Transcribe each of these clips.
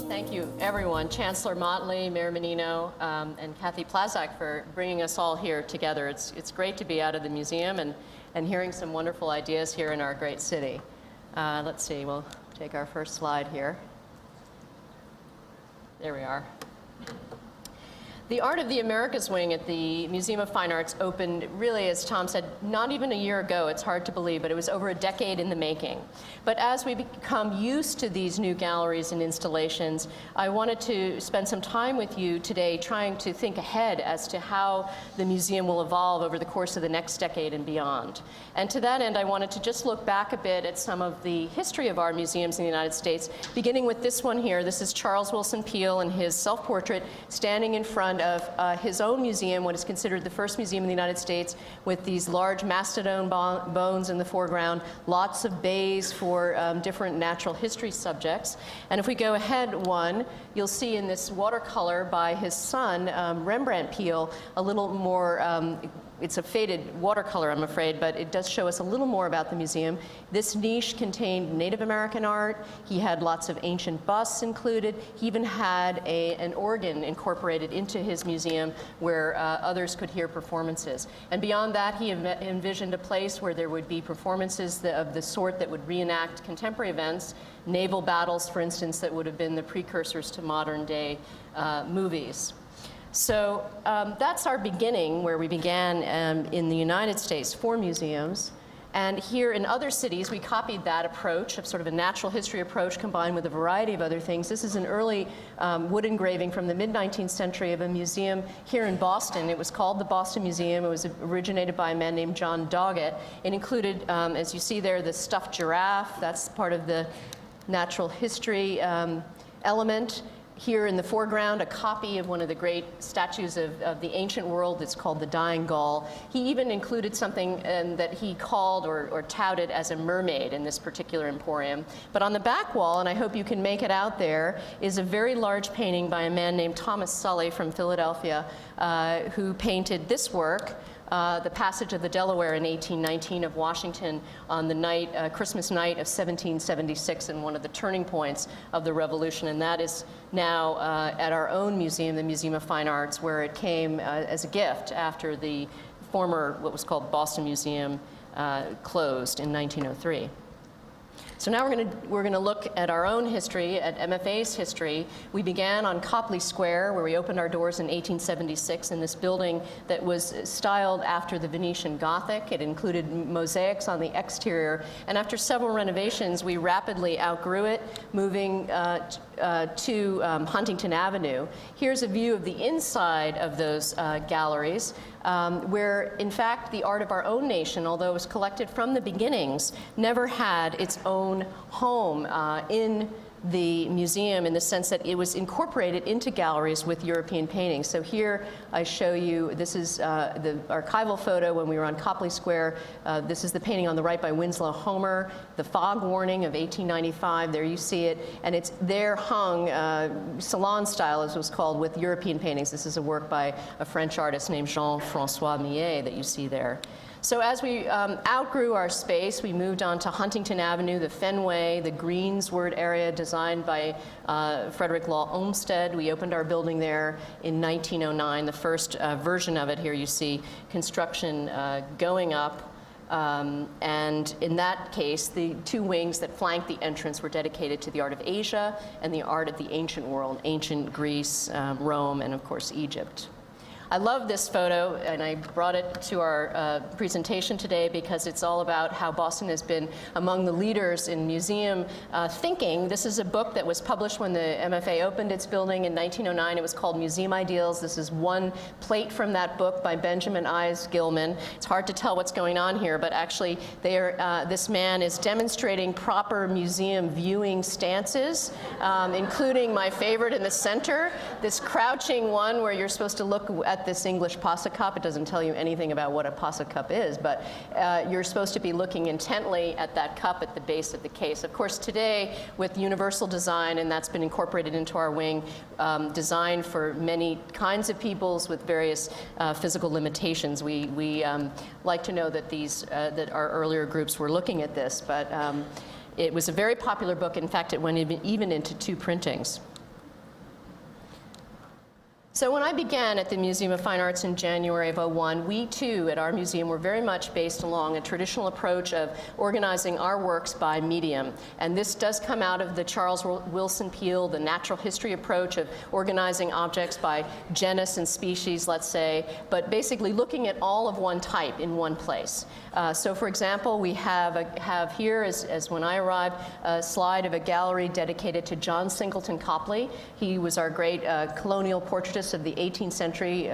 Thank you, everyone, Chancellor Motley, Mayor Menino, and Kathy Plazak for bringing us all here together. It's great to be out of the museum and hearing some wonderful ideas here in our great city. Let's see, we'll take our first slide here. There we are. The Art of the Americas wing at the Museum of Fine Arts opened, really, as Tom said, not even a year ago. It's hard to believe, but it was over a decade in the making. But as we become used to these new galleries and installations, I wanted to spend some time with you today trying to think ahead as to how the museum will evolve over the course of the next decade and beyond. And to that end, I wanted to just look back a bit at some of the history of our museums in the United States, beginning with this one here. This is Charles Wilson Peale and his self-portrait standing in front of his own museum, what is considered the first museum in the United States, with these large mastodon bones in the foreground, lots of bays for different natural history subjects. And if we go ahead one, you'll see in this watercolor by his son, Rembrandt Peale, a little more it's a faded watercolor, I'm afraid, but it does show us a little more about the museum. This niche contained Native American art. He had lots of ancient busts included. He even had an organ incorporated into his museum where others could hear performances. And beyond that, he envisioned a place where there would be performances of the sort that would reenact contemporary events, naval battles, for instance, that would have been the precursors to modern day movies. So that's our beginning, where we began in the United States for museums. And here in other cities, we copied that approach of sort of a natural history approach combined with a variety of other things. This is an early wood engraving from the mid-19th century of a museum here in Boston. It was called the Boston Museum. It was originated by a man named John Doggett. It included, as you see there, the stuffed giraffe. That's part of the natural history element. Here in the foreground, a copy of one of the great statues of the ancient world. It's called the Dying Gaul. He even included something that he called or touted as a mermaid in this particular emporium. But on the back wall, and I hope you can make it out there, is a very large painting by a man named Thomas Sully from Philadelphia, who painted this work, the passage of the Delaware in 1819 of Washington on the night, Christmas night of 1776, and one of the turning points of the Revolution. And that is now at our own museum, the Museum of Fine Arts, where it came as a gift after the former, what was called Boston Museum, closed in 1903. So now we're going to look at our own history, at MFA's history. We began on Copley Square, where we opened our doors in 1876 in this building that was styled after the Venetian Gothic. It included mosaics on the exterior. And after several renovations, we rapidly outgrew it, moving to Huntington Avenue. Here's a view of the inside of those galleries, where, in fact, the art of our own nation, although it was collected from the beginnings, never had its own home in the museum, in the sense that it was incorporated into galleries with European paintings. So here I show you, this is the archival photo when we were on Copley Square. This is the painting on the right by Winslow Homer, the fog warning of 1895. There you see it, and it's there hung, salon style as it was called, with European paintings. This is a work by a French artist named Jean-François Millet that you see there. So as we outgrew our space, we moved on to Huntington Avenue, the Fenway, the Greensward area designed by Frederick Law Olmsted. We opened our building there in 1909, the first version of it. Here you see construction going up. And in that case, the two wings that flanked the entrance were dedicated to the art of Asia and the art of the ancient world, ancient Greece, Rome, and of course Egypt. I love this photo, and I brought it to our presentation today because it's all about how Boston has been among the leaders in museum thinking. This is a book that was published when the MFA opened its building in 1909. It was called Museum Ideals. This is one plate from that book by Benjamin Ives Gilman. It's hard to tell what's going on here, but actually this man is demonstrating proper museum viewing stances, including my favorite in the center, this crouching one where you're supposed to look at this English posset cup. It doesn't tell you anything about what a posset cup is, but you're supposed to be looking intently at that cup at the base of the case. Of course, today, with universal design, and that's been incorporated into our wing, designed for many kinds of peoples with various physical limitations. We like to know that that our earlier groups were looking at this, but it was a very popular book. In fact, it went even into 2 printings. So when I began at the Museum of Fine Arts in January of '01, we too at our museum were very much based along a traditional approach of organizing our works by medium. And this does come out of the Charles Wilson Peale, the natural history approach of organizing objects by genus and species, let's say, but basically looking at all of one type in one place. So for example, we have here, as when I arrived, a slide of a gallery dedicated to John Singleton Copley. He was our great colonial portraitist of the 18th century,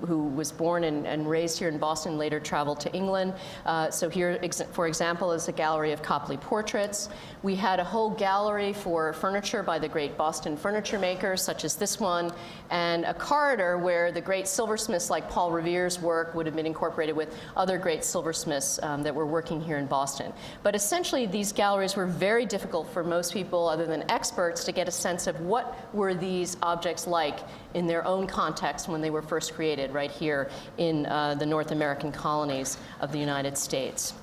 who was born and raised here in Boston, later traveled to England. So here, for example, is a gallery of Copley portraits. We had a whole gallery for furniture by the great Boston furniture makers, such as this one, and a corridor where the great silversmiths like Paul Revere's work would have been incorporated with other great silversmiths that were working here in Boston. But essentially, these galleries were very difficult for most people, other than experts, to get a sense of what were these objects like in their own context when they were first created right here in the North American colonies of the United States.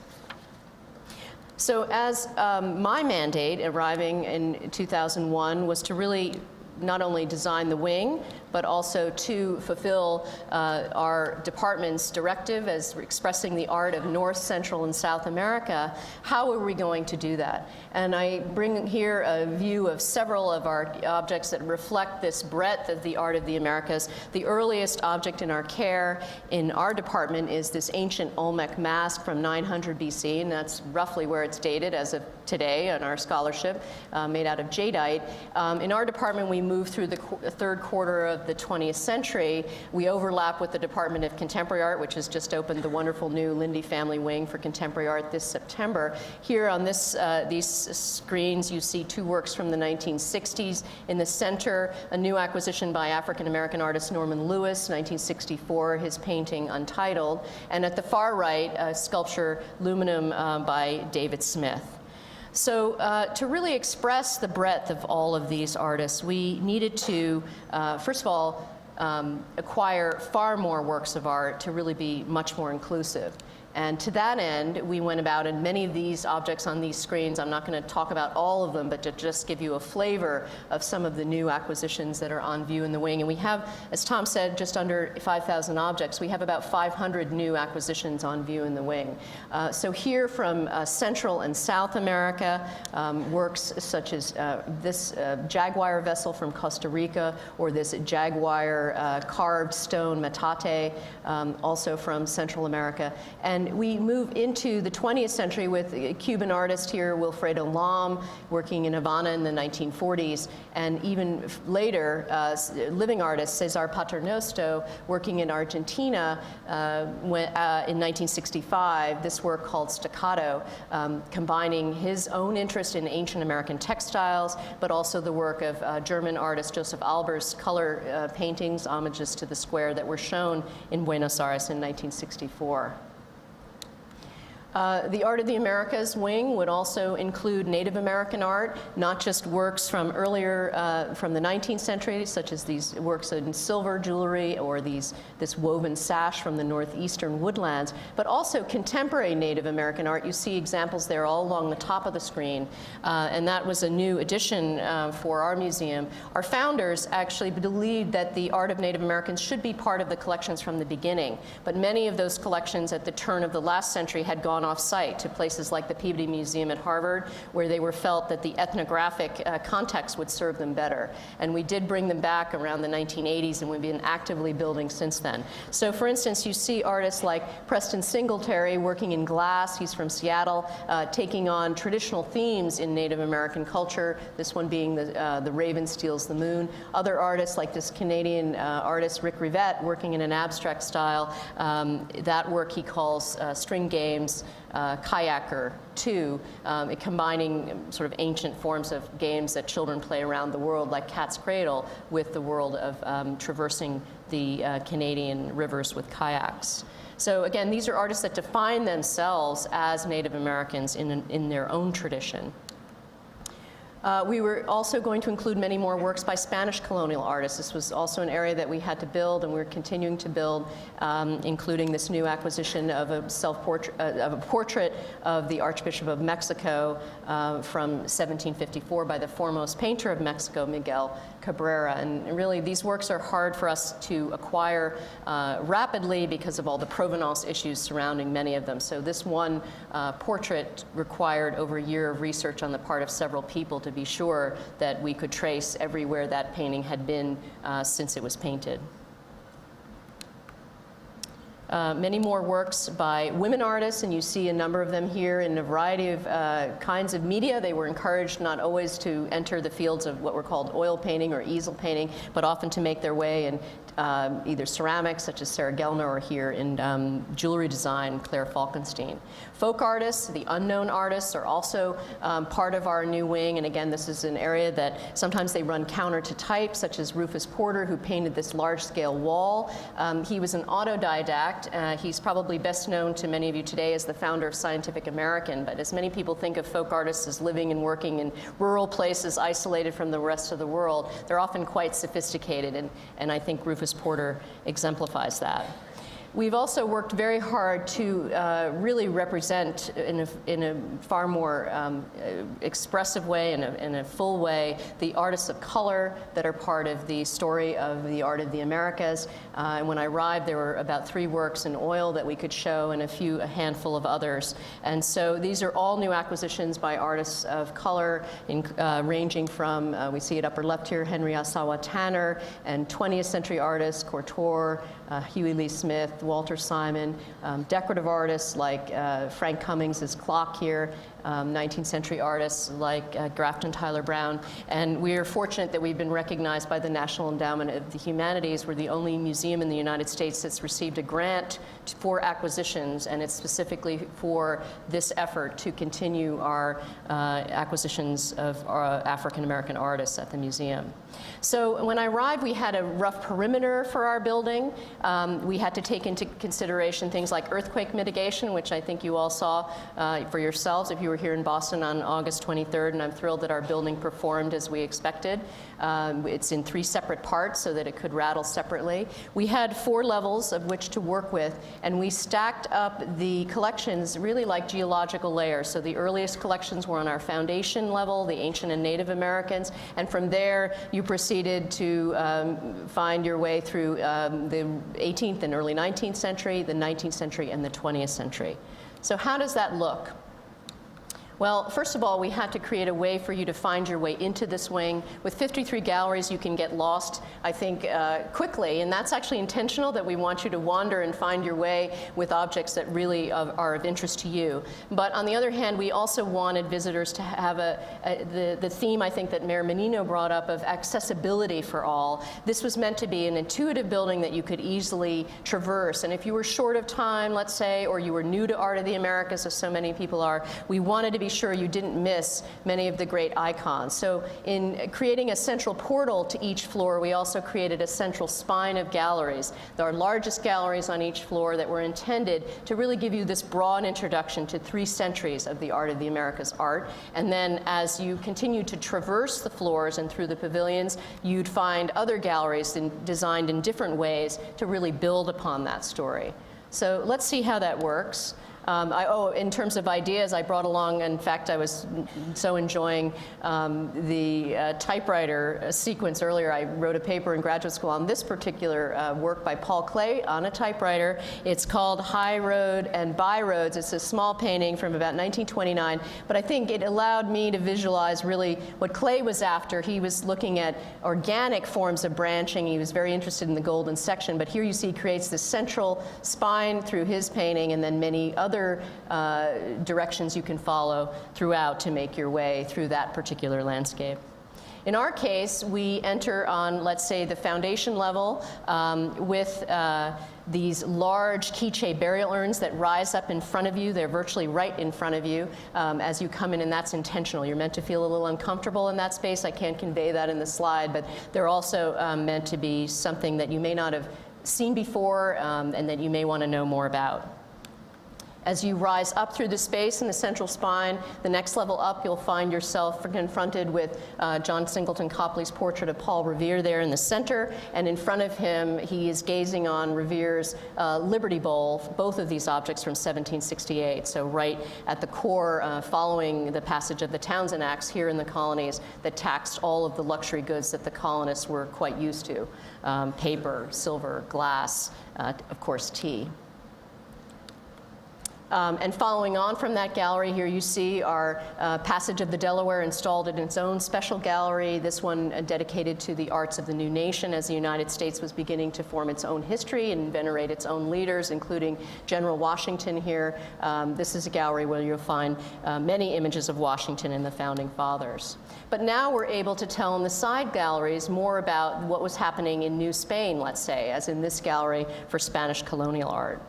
So as my mandate arriving in 2001 was to really not only design the wing, but also to fulfill our department's directive as expressing the art of North, Central, and South America, how are we going to do that? And I bring here a view of several of our objects that reflect this breadth of the art of the Americas. The earliest object in our care in our department is this ancient Olmec mask from 900 BC, and that's roughly where it's dated as of today on our scholarship, made out of jadeite. In our department, we move through the third quarter of the 20th century. We overlap with the Department of Contemporary Art, which has just opened the wonderful new Lindy Family Wing for Contemporary Art this September. Here on this, these screens, you see 2 works from the 1960s. In the center, a new acquisition by African-American artist Norman Lewis, 1964, his painting Untitled. And at the far right, a sculpture, Luminum, by David Smith. So to really express the breadth of all of these artists, we needed to, first of all, acquire far more works of art to really be much more inclusive. And to that end, we went about, and many of these objects on these screens, I'm not going to talk about all of them, but to just give you a flavor of some of the new acquisitions that are on view in the wing. And we have, as Tom said, just under 5,000 objects. We have about 500 new acquisitions on view in the wing. So here from Central and South America, works such as this jaguar vessel from Costa Rica, or this jaguar carved stone metate, also from Central America. And we move into the 20th century with a Cuban artist here, Wilfredo Lam, working in Havana in the 1940s, and even later, living artist Cesar Paternoster, working in Argentina in 1965, this work called Staccato, combining his own interest in ancient American textiles, but also the work of German artist Joseph Alber's color paintings, homages to the square that were shown in Buenos Aires in 1964. The Art of the Americas wing would also include Native American art, not just works from earlier, from the 19th century, such as these works in silver jewelry or this woven sash from the northeastern woodlands, but also contemporary Native American art. You see examples there all along the top of the screen, and that was a new addition for our museum. Our founders actually believed that the art of Native Americans should be part of the collections from the beginning, but many of those collections at the turn of the last century had gone off-site to places like the Peabody Museum at Harvard, where they were felt that the ethnographic context would serve them better. And we did bring them back around the 1980s, and we've been actively building since then. So for instance, you see artists like Preston Singletary working in glass. He's from Seattle, taking on traditional themes in Native American culture, this one being the raven steals the moon. Other artists like this Canadian artist Rick Rivette working in an abstract style. That work he calls String Games, Kayaker 2, combining sort of ancient forms of games that children play around the world, like Cat's Cradle, with the world of traversing the Canadian rivers with kayaks. So again, these are artists that define themselves as Native Americans in their own tradition. We were also going to include many more works by Spanish colonial artists. This was also an area that we had to build, and we're continuing to build, including this new acquisition of a portrait of the Archbishop of Mexico from 1754 by the foremost painter of Mexico, Miguel Cabrera. And really, these works are hard for us to acquire rapidly because of all the provenance issues surrounding many of them. So this one portrait required over a year of research on the part of several people to be sure that we could trace everywhere that painting had been since it was painted. Many more works by women artists, and you see a number of them here in a variety of kinds of media. They were encouraged not always to enter the fields of what were called oil painting or easel painting, but often to make their way in either ceramics, such as Sarah Gelner, or here in jewelry design, Claire Falkenstein. Folk artists, the unknown artists, are also part of our new wing, and again, this is an area that sometimes they run counter to type, such as Rufus Porter, who painted this large-scale wall. He was an autodidact. He's probably best known to many of you today as the founder of Scientific American, but as many people think of folk artists as living and working in rural places isolated from the rest of the world, they're often quite sophisticated, and I think Rufus Porter exemplifies that. We've also worked very hard to really represent in a far more expressive way, in a full way, the artists of color that are part of the story of the art of the Americas. And when I arrived, there were about 3 works in oil that we could show, and a handful of others. And so these are all new acquisitions by artists of color, ranging from, we see it upper left here, Henry Asawa Tanner, and 20th century artists, Couture, Huey Lee Smith, Walter Simon, decorative artists like Frank Cummings' clock here, 19th century artists like Grafton Tyler Brown. And we are fortunate that we've been recognized by the National Endowment of the Humanities. We're the only museum in the United States that's received a grant for acquisitions, and it's specifically for this effort to continue our acquisitions of African American artists at the museum. So when I arrived, we had a rough perimeter for our building. We had to take into consideration things like earthquake mitigation, which I think you all saw for yourselves if you were here in Boston on August 23rd, and I'm thrilled that our building performed as we expected. It's in 3 separate parts so that it could rattle separately. We had 4 levels of which to work with, and we stacked up the collections really like geological layers. So the earliest collections were on our foundation level, the ancient and Native Americans, and from there you proceeded to find your way through the 18th and early 19th century, the 19th century, and the 20th century. So how does that look? Well, first of all, we had to create a way for you to find your way into this wing. With 53 galleries, you can get lost, I think, quickly, and that's actually intentional, that we want you to wander and find your way with objects that really are of interest to you. But on the other hand, we also wanted visitors to have the theme, I think, that Mayor Menino brought up of accessibility for all. This was meant to be an intuitive building that you could easily traverse, and if you were short of time, let's say, or you were new to Art of the Americas, as so many people are, we wanted to be sure you didn't miss many of the great icons. So in creating a central portal to each floor, we also created a central spine of galleries. There are largest galleries on each floor that were intended to really give you this broad introduction to 3 centuries of the Art of the Americas art. And then as you continue to traverse the floors and through the pavilions, you'd find other galleries designed in different ways to really build upon that story. So let's see how that works. In terms of ideas, I brought along, in fact, I was so enjoying the typewriter sequence earlier. I wrote a paper in graduate school on this particular work by Paul Klee on a typewriter. It's called High Road and By Roads. It's a small painting from about 1929, but I think it allowed me to visualize really what Klee was after. He was looking at organic forms of branching. He was very interested in the golden section, but here you see he creates this central spine through his painting, and then many other directions you can follow throughout to make your way through that particular landscape. In our case, we enter on, let's say, the foundation level with these large quiche burial urns that rise up in front of you. They're virtually right in front of you as you come in, and that's intentional. You're meant to feel a little uncomfortable in that space. I can't convey that in the slide, but they're also meant to be something that you may not have seen before and that you may want to know more about. As you rise up through the space in the central spine, the next level up, you'll find yourself confronted with John Singleton Copley's portrait of Paul Revere there in the center, and in front of him, he is gazing on Revere's Liberty Bowl, both of these objects from 1768, so right at the core, following the passage of the Townshend Acts here in the colonies that taxed all of the luxury goods that the colonists were quite used to, paper, silver, glass, of course, tea. And following on from that gallery, here you see our Passage of the Delaware installed in its own special gallery, this one dedicated to the arts of the new nation as the United States was beginning to form its own history and venerate its own leaders, including General Washington here. This is a gallery where you'll find many images of Washington and the Founding Fathers. But now we're able to tell in the side galleries more about what was happening in New Spain, let's say, as in this gallery for Spanish colonial art.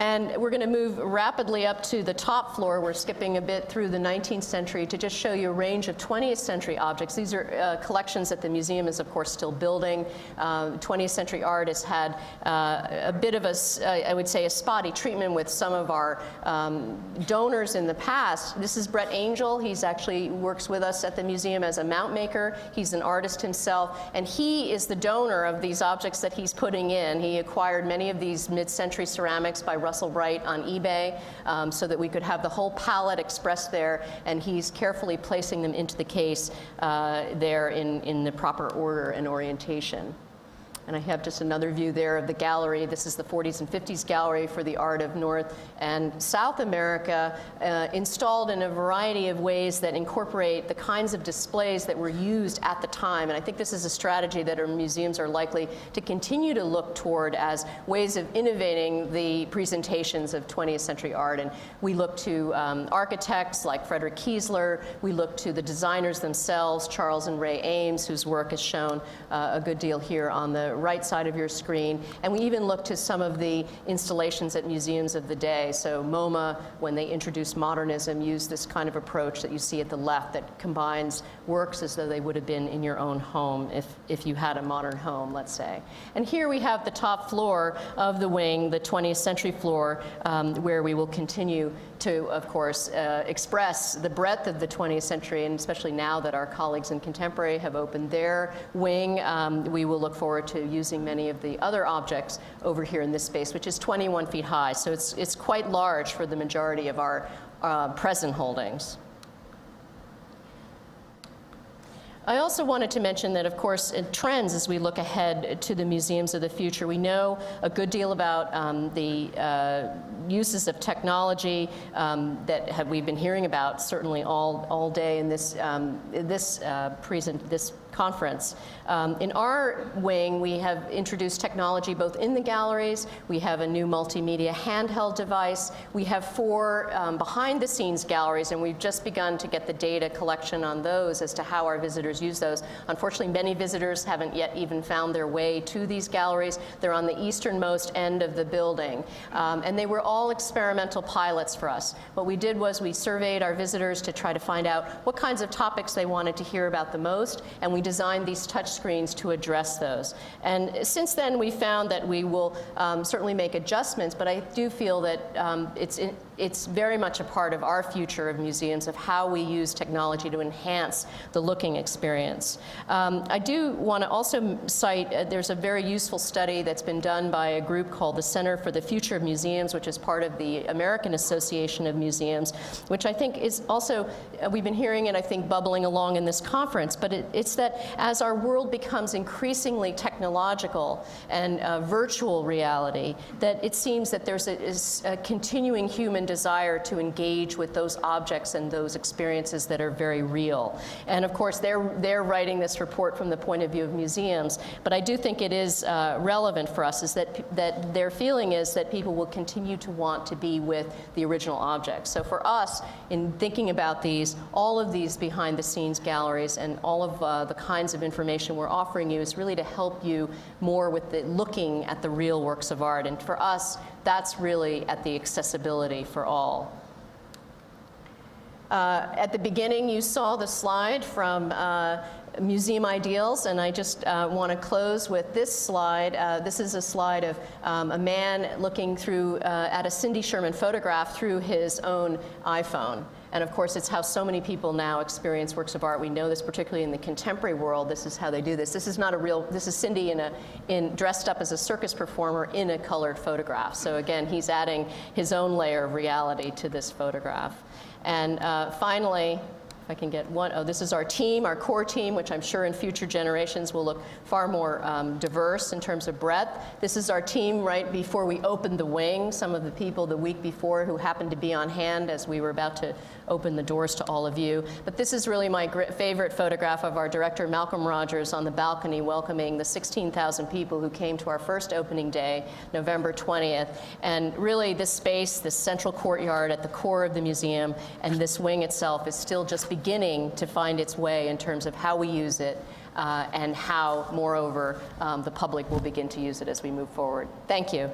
And we're going to move rapidly up to the top floor. We're skipping a bit through the 19th century to just show you a range of 20th century objects. These are collections that the museum is, of course, still building. 20th century art has had a bit of a, I would say, a spotty treatment with some of our donors in the past. This is Brett Angel. He's actually works with us at the museum as a mount maker. He's an artist himself, and he is the donor of these objects that he's putting in. He acquired many of these mid-century ceramics by Russell Wright on eBay so that we could have the whole palette expressed there, and he's carefully placing them into the case there in the proper order and orientation. And I have just another view there of the gallery. This is the 40s and 50s gallery for the art of North and South America, installed in a variety of ways that incorporate the kinds of displays that were used at the time. And I think this is a strategy that our museums are likely to continue to look toward as ways of innovating the presentations of 20th century art. And we look to architects like Frederick Kiesler. We look to the designers themselves, Charles and Ray Ames, whose work is shown a good deal here on the right side of your screen. And we even look to some of the installations at museums of the day. So MoMA, when they introduced modernism, used this kind of approach that you see at the left that combines works as though they would have been in your own home if you had a modern home, let's say. And here we have the top floor of the wing, the 20th century floor, where we will continue to, of course, express the breadth of the 20th century, and especially now that our colleagues in Contemporary have opened their wing, we will look forward to using many of the other objects over here in this space, which is 21 feet high. So it's quite large for the majority of our present holdings. I also wanted to mention that, of course, trends as we look ahead to the museums of the future. We know a good deal about the uses of technology that we've been hearing about certainly all day in this conference. In our wing, we have introduced technology both in the galleries. We have a new multimedia handheld device. We have 4 behind-the-scenes galleries, and we've just begun to get the data collection on those as to how our visitors use those. Unfortunately, many visitors haven't yet even found their way to these galleries. They're on the easternmost end of the building, and they were all experimental pilots for us. What we did was we surveyed our visitors to try to find out what kinds of topics they wanted to hear about the most, and we designed these touch screens to address those. And since then, we found that we will certainly make adjustments, but I do feel that it's very much a part of our future of museums, of how we use technology to enhance the looking experience. I do want to also cite, there's a very useful study that's been done by a group called the Center for the Future of Museums, which is part of the American Association of Museums, which I think is also, we've been hearing it, I think, bubbling along in this conference, but it's that as our world becomes increasingly technological and virtual reality, that it seems that there's a continuing human desire to engage with those objects and those experiences that are very real. And of course, they're writing this report from the point of view of museums, but I do think it is relevant for us is that their feeling is that people will continue to want to be with the original objects. So for us, in thinking about these, all of these behind-the-scenes galleries and all of the kinds of information we're offering you is really to help you more with the looking at the real works of art. And for us, that's really at the accessibility for all. At the beginning, you saw the slide from Museum Ideals, and I just want to close with this slide. This is a slide of a man looking through at a Cindy Sherman photograph through his own iPhone. And of course, it's how so many people now experience works of art. We know this particularly in the contemporary world. This is how they do this. This is not a real, this is Cindy dressed up as a circus performer in a colored photograph. So again, he's adding his own layer of reality to this photograph. And finally, if I can get one, oh, this is our team, our core team, which I'm sure in future generations will look far more diverse in terms of breadth. This is our team right before we opened the wing, some of the people the week before who happened to be on hand as we were about to open the doors to all of you. But this is really my favorite photograph of our director, Malcolm Rogers, on the balcony welcoming the 16,000 people who came to our first opening day, November 20th. And really this space, this central courtyard at the core of the museum, and this wing itself is still just beginning to find its way in terms of how we use it and how, moreover, the public will begin to use it as we move forward. Thank you.